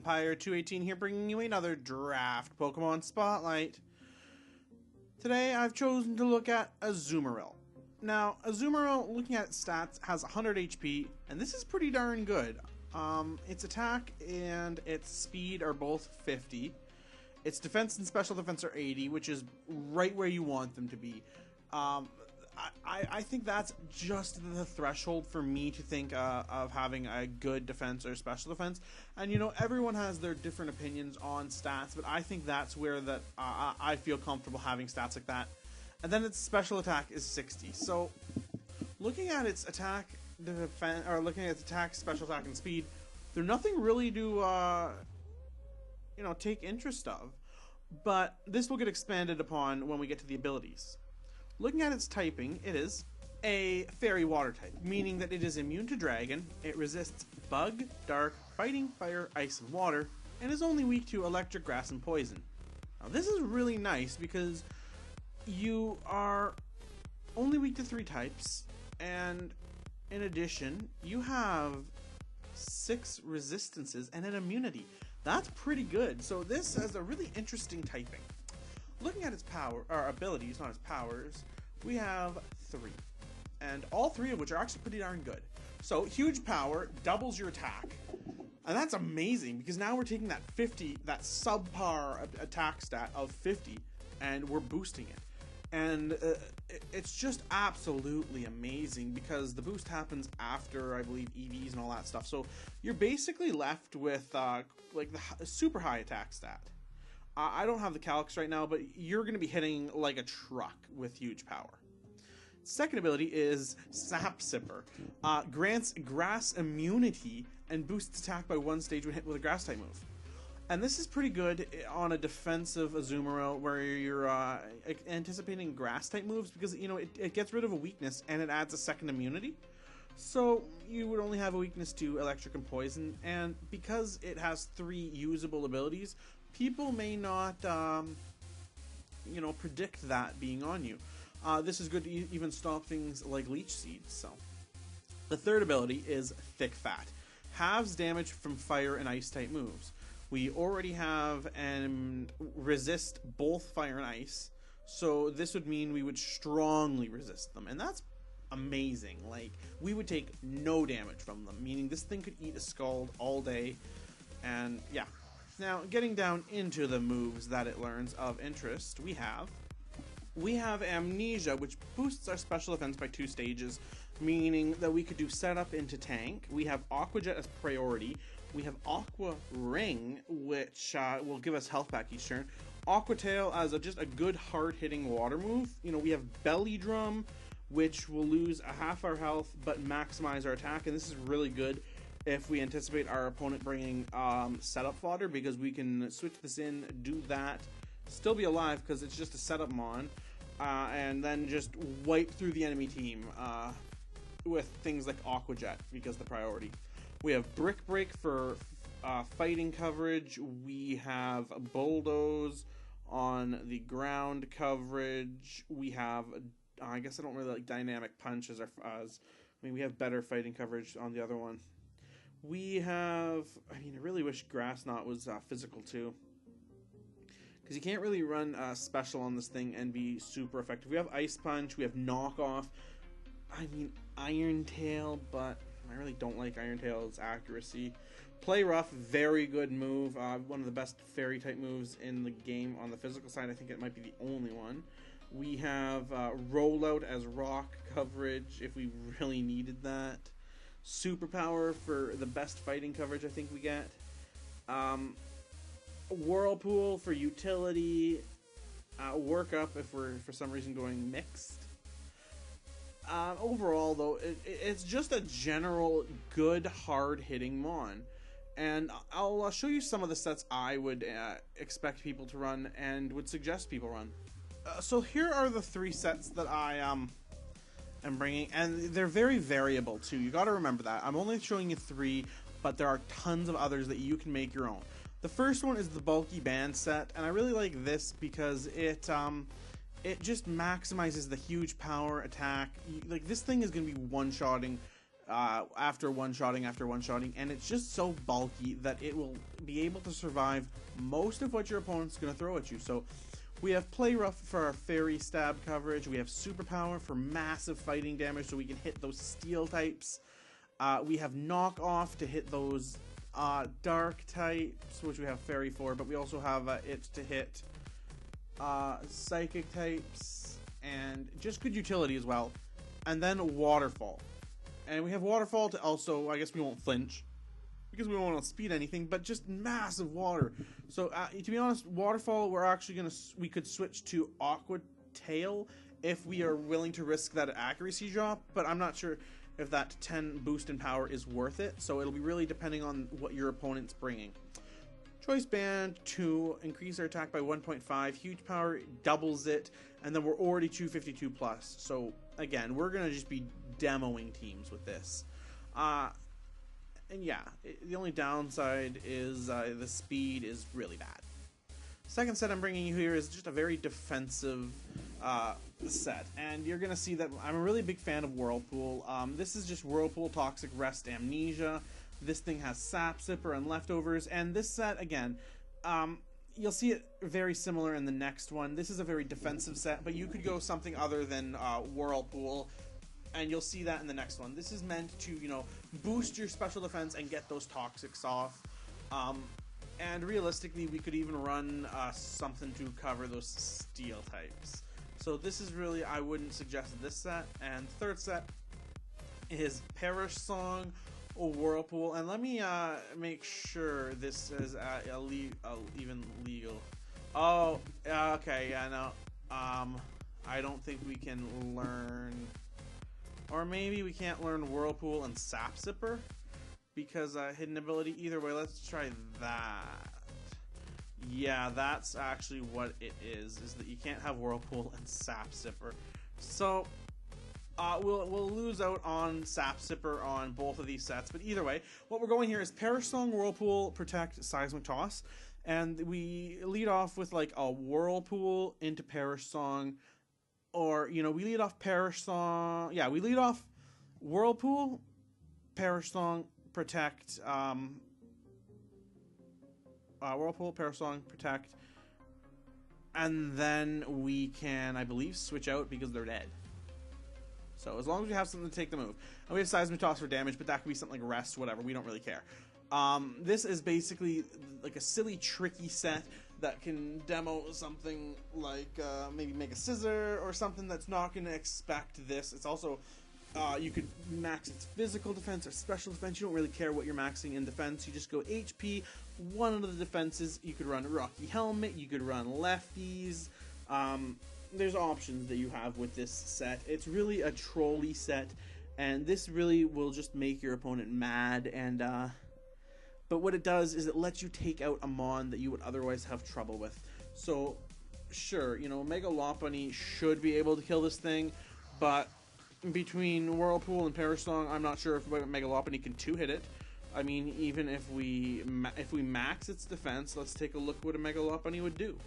Vampire218 here, bringing you another draft Pokemon Spotlight. Today I've chosen to look at Azumarill. Now, Azumarill, looking at its stats, has 100 HP, and this is pretty darn good. Its attack and its speed are both 50. Its defense and special defense are 80, which is right where you want them to be. I think that's just the threshold for me to think of having a good defense or special defense. And you know, everyone has their different opinions on stats, but I think that's where I feel comfortable having stats like that. And then its special attack is 60. So looking at its attack, looking at its attack, special attack, and speed, there's nothing really to take interest of. But this will get expanded upon when we get to the abilities. Looking at its typing, it is a fairy water type, meaning that it is immune to dragon, it resists bug, dark, fighting, fire, ice, and water, and is only weak to electric, grass, and poison. Now this is really nice because you are only weak to 3 types, and in addition, you have 6 resistances and an immunity. That's pretty good, so this has a really interesting typing. Looking at its abilities, not its powers, we have 3. And all 3 of which are actually pretty darn good. So, huge power doubles your attack. And that's amazing, because now we're taking that 50, that subpar attack stat of 50, and we're boosting it. And it's just absolutely amazing, because the boost happens after, I believe, EVs and all that stuff. So, you're basically left with, like, the super high attack stat. I don't have the calcs right now, but you're going to be hitting like a truck with huge power. Second ability is Sap Sipper. Grants grass immunity and boosts attack by 1 stage when hit with a grass type move. And this is pretty good on a defensive Azumarill where you're anticipating grass type moves, because you know it gets rid of a weakness and it adds a second immunity. So you would only have a weakness to electric and poison, and because it has 3 usable abilities, people may not, predict that being on you. This is good to even stop things like Leech Seeds. So, the third ability is Thick Fat. Halves damage from fire and ice type moves. We already have and resist both fire and ice, so this would mean we would strongly resist them, and that's amazing. Like, we would take no damage from them, meaning this thing could eat a Scald all day, and yeah. Now, getting down into the moves that it learns of interest, we have Amnesia, which boosts our special defense by 2 stages, meaning that we could do setup into tank. We have Aqua Jet as priority. We have Aqua Ring, which will give us health back each turn. Aqua Tail as just a good hard-hitting water move. You know, we have Belly Drum, which will lose a half our health but maximize our attack, and this is really good if we anticipate our opponent bringing setup fodder, because we can switch this in, do that, still be alive because it's just a setup mon, and then just wipe through the enemy team with things like Aqua Jet because the priority. We have Brick Break for fighting coverage. We have Bulldoze on the ground coverage. We have, I guess I don't really like Dynamic Punch as we have better fighting coverage on the other one. We have, I really wish Grass Knot was physical too, because you can't really run special on this thing and be super effective. We have Ice Punch, we have Knock Off, Iron Tail, but I really don't like Iron Tail's accuracy. Play Rough, very good move, one of the best fairy type moves in the game on the physical side. I think it might be the only one. We have Rollout as rock coverage if we really needed that. Superpower for the best fighting coverage I think we get. Whirlpool for utility. Work Up if we're for some reason going mixed. Overall though, it's just a general good hard hitting mon. And I'll show you some of the sets I would expect people to run and would suggest people run. So here are the 3 sets that I am bringing, and they're very variable too. You got to remember that. I'm only showing you 3, but there are tons of others that you can make your own. The first one is the Bulky Band set, and I really like this because it just maximizes the huge power attack. Like, this thing is going to be one-shotting after one-shotting, and it's just so bulky that it will be able to survive most of what your opponent's going to throw at you. So we have Play Rough for our fairy stab coverage. We have Superpower for massive fighting damage so we can hit those steel types. We have Knock Off to hit those dark types, which we have fairy for, but we also have it to hit psychic types, and just good utility as well. And then Waterfall. And we have Waterfall to also, I guess we won't flinch, because we don't want to speed anything, but just massive water. So, to be honest, Waterfall, we could switch to Aqua Tail if we are willing to risk that accuracy drop, but I'm not sure if that 10 boost in power is worth it, so it'll be really depending on what your opponent's bringing. Choice Band to increase our attack by 1.5, huge power doubles it, and then we're already 252 plus. So again, we're gonna just be demoing teams with this. And yeah, the only downside is the speed is really bad. Second set I'm bringing you here is just a very defensive set, and you're gonna see that I'm a really big fan of Whirlpool. This is just Whirlpool Toxic Rest Amnesia. This thing has Sap Sipper and Leftovers, and this set, again, you'll see it very similar in the next one. This is a very defensive set, but you could go something other than Whirlpool, and you'll see that in the next one. This is meant to, you know, boost your special defense and get those toxics off. And realistically, we could even run something to cover those steel types. So this is really, I wouldn't suggest this set. And third set is Perish Song or Whirlpool. And let me make sure this is even legal. Oh, okay, yeah, no. I don't think we can learn, or maybe we can't learn Whirlpool and Sap Sipper, because hidden ability. Either way, let's try that. Yeah, that's actually what it is that you can't have Whirlpool and Sap Sipper. So we'll lose out on Sap Sipper on both of these sets, but either way, what we're going here is Perish Song, Whirlpool, Protect, Seismic Toss, and we lead off with like a Whirlpool into Perish Song, or, you know, we lead off Perish Song. Yeah, we lead off Whirlpool, Perish Song, Protect, Whirlpool, Perish Song, Protect, and then we can, I believe, switch out because they're dead. So as long as we have something to take the move. And we have Seismic Toss for damage, but that could be something like Rest, whatever, we don't really care. This is basically like a silly, tricky set that can demo something like maybe Mega Scissor or something that's not going to expect this. It's also, you could max its physical defense or special defense. You don't really care what you're maxing in defense. You just go HP, one of the defenses. You could run Rocky Helmet, you could run Lefties. There's options that you have with this set. It's really a trolley set, and this really will just make your opponent mad. And but what it does is it lets you take out a mon that you would otherwise have trouble with. So sure, you know, Mega Lopunny should be able to kill this thing, but between Whirlpool and Perish Song, I'm not sure if Mega Lopunny can two-hit it. I mean, even if we max its defense, let's take a look what a Mega Lopunny would do.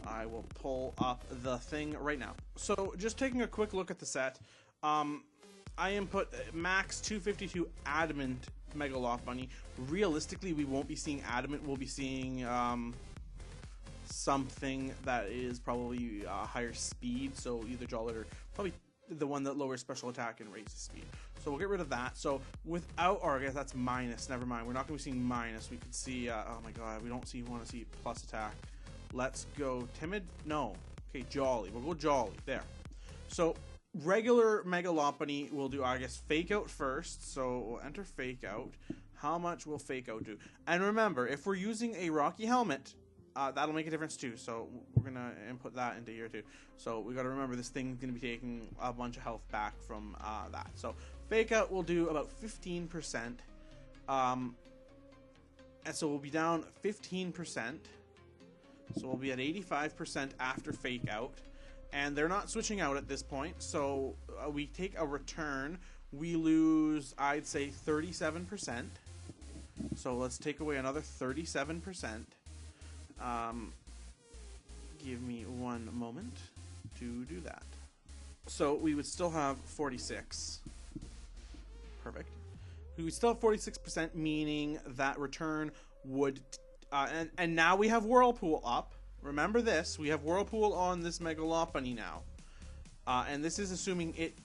I will pull up the thing right now. So, just taking a quick look at the set, I input max 252 Adamant Mega Lopunny. Realistically, we won't be seeing Adamant. We'll be seeing something that is probably higher speed. So either Jollet or probably the one that lowers special attack and raises speed. So we'll get rid of that. So without, or I guess that's minus. Never mind. We're not going to be seeing minus. We could see. Oh my god, we don't want to see plus attack. Let's go Timid. No. Okay, Jolly. We'll go Jolly. There. So regular Mega Lopunny will do, I guess, Fake Out first. So we'll enter Fake Out. How much will Fake Out do? And remember, if we're using a Rocky Helmet, that'll make a difference too. So we're going to input that into here too. So we got to remember this thing's going to be taking a bunch of health back from that. So Fake Out will do about 15%. And so we'll be down 15%. So we'll be at 85% after Fake Out. And they're not switching out at this point. So we take a return. We lose, I'd say, 37%. So let's take away another 37%. Give me one moment to do that. So we would still have 46. Perfect. We still have 46%, meaning that return would... and now we have Whirlpool up. Remember this. We have Whirlpool on this Megalopony now. And this is assuming it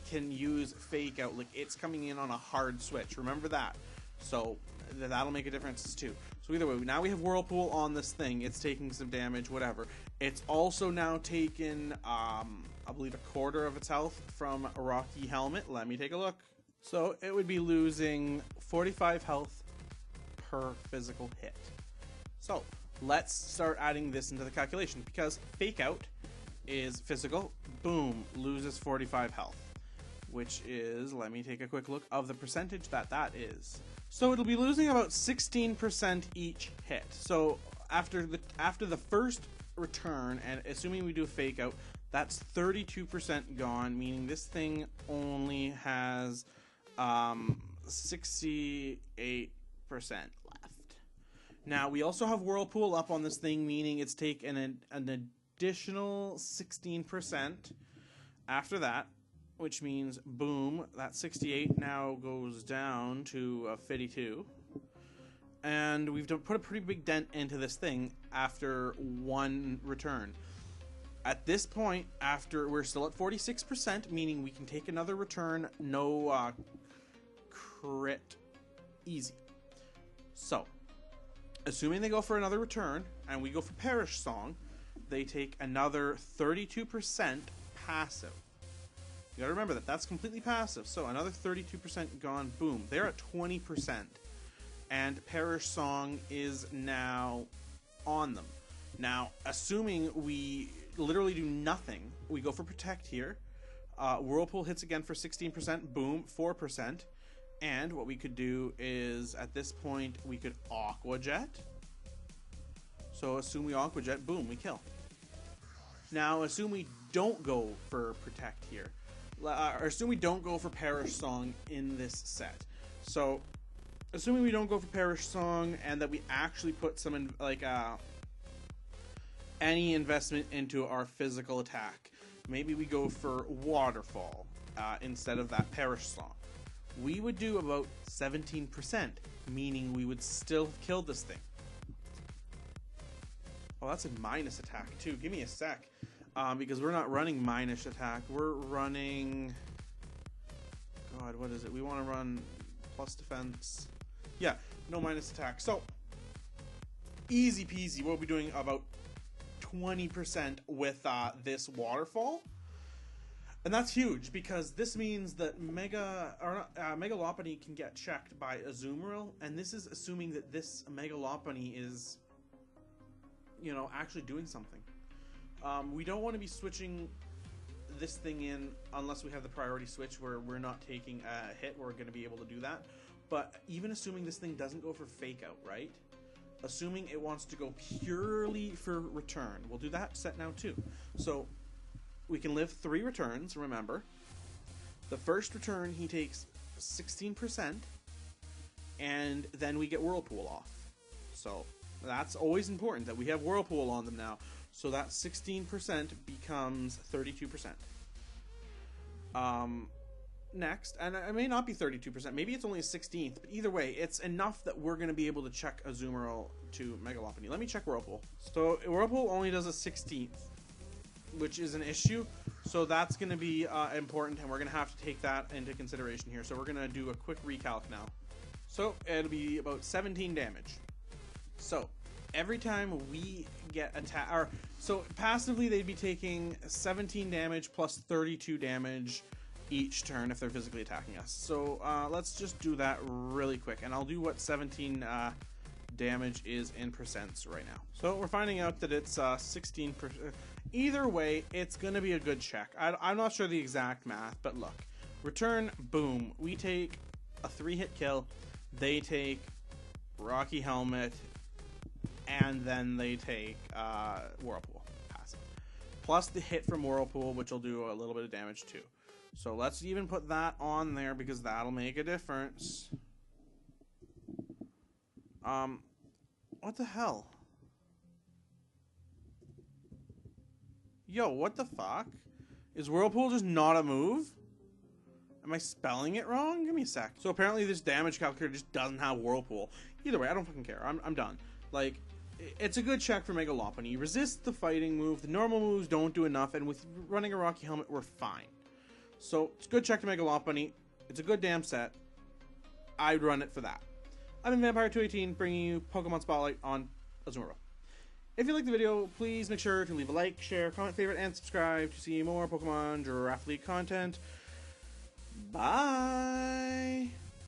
can use Fake Out. Like, it's coming in on a hard switch. Remember that. So that'll make a difference too. So either way, now we have Whirlpool on this thing. It's taking some damage, whatever. It's also now taken, I believe, a quarter of its health from a Rocky Helmet. Let me take a look. So it would be losing 45 health per physical hit. So let's start adding this into the calculation, because Fake Out is physical. Boom, loses 45 health, which is, let me take a quick look of the percentage that is. So it'll be losing about 16% each hit. So after the first return, and assuming we do a Fake Out, that's 32% gone, meaning this thing only has 68% left. Now we also have Whirlpool up on this thing, meaning it's taken an additional 16% after that, which means boom, that 68 now goes down to 52. And we've put a pretty big dent into this thing after one return. At this point, after we're still at 46%, meaning we can take another return, no crit, easy. So, assuming they go for another return, and we go for Perish Song, they take another 32% passive. You gotta remember that that's completely passive. So another 32% gone, boom. They're at 20%. And Perish Song is now on them. Now, assuming we literally do nothing, we go for Protect here. Whirlpool hits again for 16%, boom, 4%. And what we could do is, at this point, we could Aqua Jet. So assume we Aqua Jet, boom, we kill. Now, assume we don't go for Protect here. Or assume we don't go for Perish Song in this set. So, assuming we don't go for Perish Song, and that we actually put some any investment into our physical attack. Maybe we go for Waterfall instead of that Perish Song. We would do about 17%, meaning we would still have killed this thing. Oh, that's a minus attack too. Give me a sec. Because we're not running minus attack. We're running... God, what is it? We want to run plus defense. Yeah, no minus attack. So, easy peasy. We'll be doing about 20% with this Waterfall. And that's huge, because this means that Megalopony can get checked by Azumarill, and this is assuming that this Megalopony is, you know, actually doing something. We don't want to be switching this thing in unless we have the priority switch where we're not taking a hit. We're going to be able to do that. But even assuming this thing doesn't go for Fake Out, right? Assuming it wants to go purely for return. We'll do that set now too. So we can live 3 returns, remember. The first return he takes 16%, and then we get Whirlpool off. So that's always important that we have Whirlpool on them now. So that 16% becomes 32%. Next, and it may not be 32%, maybe it's only a 16th, but either way, it's enough that we're going to be able to check Azumarill to Megalopony. Let me check Whirlpool. So Whirlpool only does a 16th, which is an issue, so that's going to be important, and we're going to have to take that into consideration here. So we're going to do a quick recalc now. So it'll be about 17 damage. So every time we get attack, or so passively they'd be taking 17 damage plus 32 damage each turn if they're physically attacking us. So let's just do that really quick, and I'll do what 17 damage is in percents right now. So we're finding out that it's 16%. Either way, it's gonna be a good check. I'm not sure the exact math, but look, return, boom, we take a 3-hit kill, they take Rocky Helmet, and then they take Whirlpool passive, plus the hit from Whirlpool, which will do a little bit of damage too. So let's even put that on there because that'll make a difference. What the hell? Yo, what the fuck? Is Whirlpool just not a move? Am I spelling it wrong? Give me a sec. So apparently this damage calculator just doesn't have Whirlpool. Either way, I don't fucking care. I'm done. Like, it's a good check for Mega Lopunny. You resist the fighting move. The normal moves don't do enough, and with running a Rocky Helmet, we're fine. So it's a good check to Mega Lopunny. It's a good damn set. I'd run it for that. I've been Vampire218, bringing you Pokemon Spotlight on Azumarill. If you liked the video, please make sure to leave a like, share, comment, favorite, and subscribe to see more Pokemon Draft League content. Bye!